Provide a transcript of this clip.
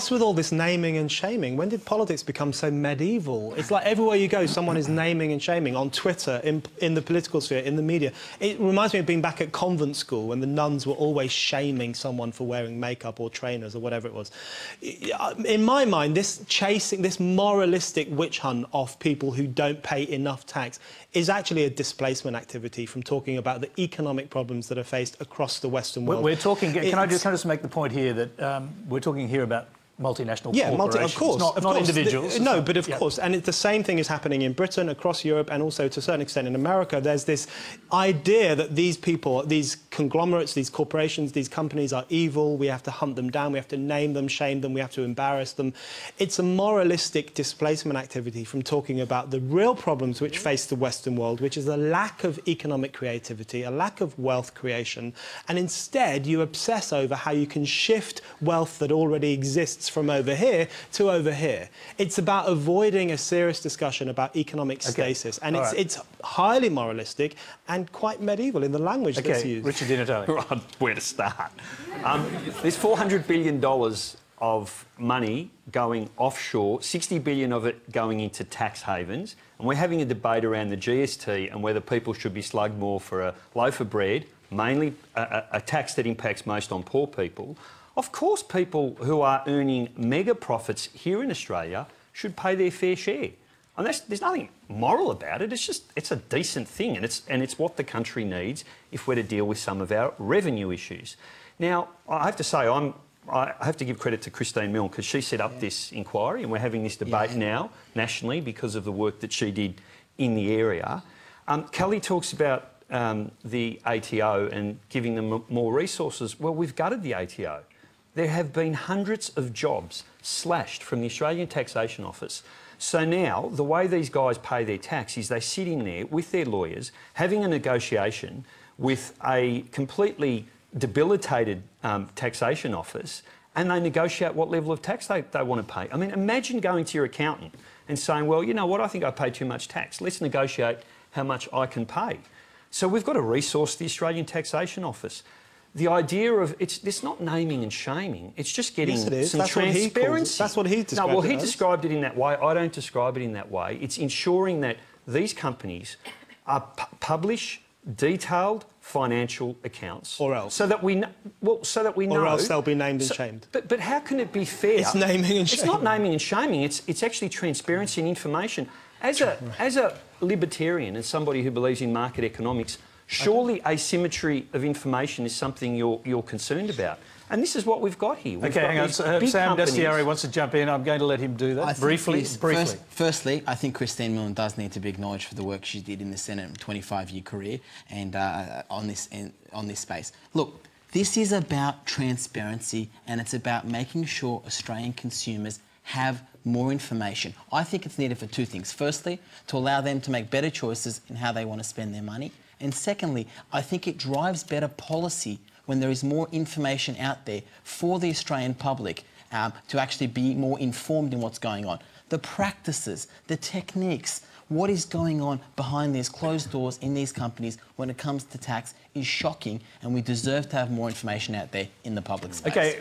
What's with all this naming and shaming? When did politics become so medieval? It's like everywhere you go, someone is naming and shaming, on Twitter, in the political sphere, in the media. It reminds me of being back at convent school when the nuns were always shaming someone for wearing makeup or trainers or whatever it was. In my mind, this moralistic witch hunt of people who don't pay enough tax is actually a displacement activity from talking about the economic problems that are faced across the Western world. We're talking... Can I just make the point here that we're talking here about multinational corporations, of course, not individuals. No, but of course, and the same thing is happening in Britain, across Europe, and also to a certain extent in America. There's this idea that these people, these conglomerates, these corporations, these companies are evil. We have to hunt them down. We have to name them, shame them. We have to embarrass them. It's a moralistic displacement activity from talking about the real problems which face the Western world, which is a lack of economic creativity, a lack of wealth creation, and instead you obsess over how you can shift wealth that already exists from over here to over here. It's about avoiding a serious discussion about economic stasis, and it's highly moralistic and quite medieval in the language that's used. Richard Di Natale. Right, where to start? There's $400 billion of money going offshore, 60 billion of it going into tax havens, and we're having a debate around the GST and whether people should be slugged more for a loaf of bread, mainly a tax that impacts most on poor people. Of course, people who are earning mega profits here in Australia should pay their fair share. And there's nothing moral about it. It's a decent thing, and it's what the country needs if we're to deal with some of our revenue issues. Now, I have to say, I have to give credit to Christine Milne because she set up this inquiry, and we're having this debate now nationally because of the work that she did in the area. Kelly talks about the ATO and giving them more resources. Well, we've gutted the ATO. There have been hundreds of jobs slashed from the Australian Taxation Office. So now, the way these guys pay their tax is they sit in there with their lawyers, having a negotiation with a completely debilitated taxation office, and they negotiate what level of tax they want to pay. I mean, imagine going to your accountant and saying, well, you know what, I think I pay too much tax. Let's negotiate how much I can pay. So we've got to resource the Australian Taxation Office. The idea of it's not naming and shaming. It's just getting some transparency. That's what he described. No, well, he described it in that way. I don't describe it in that way. It's ensuring that these companies publish detailed financial accounts, or else, so that we know. Or else they'll be named and shamed. But how can it be fair? It's naming and shaming. It's not naming and shaming. It's actually transparency and information. As a libertarian and somebody who believes in market economics, surely asymmetry of information is something you're concerned about. And this is what we've got here. OK, hang on. Sam Destiari wants to jump in. I'm going to let him do that. Briefly. Firstly, I think Christine Milne does need to be acknowledged for the work she did in the Senate, 25-year career, and on this space. Look, this is about transparency, and it's about making sure Australian consumers have more information. I think it's needed for two things. Firstly, to allow them to make better choices in how they want to spend their money. And secondly, I think it drives better policy when there is more information out there for the Australian public to actually be more informed in what's going on. The practices, the techniques, what is going on behind these closed doors in these companies when it comes to tax is shocking, and we deserve to have more information out there in the public space. OK,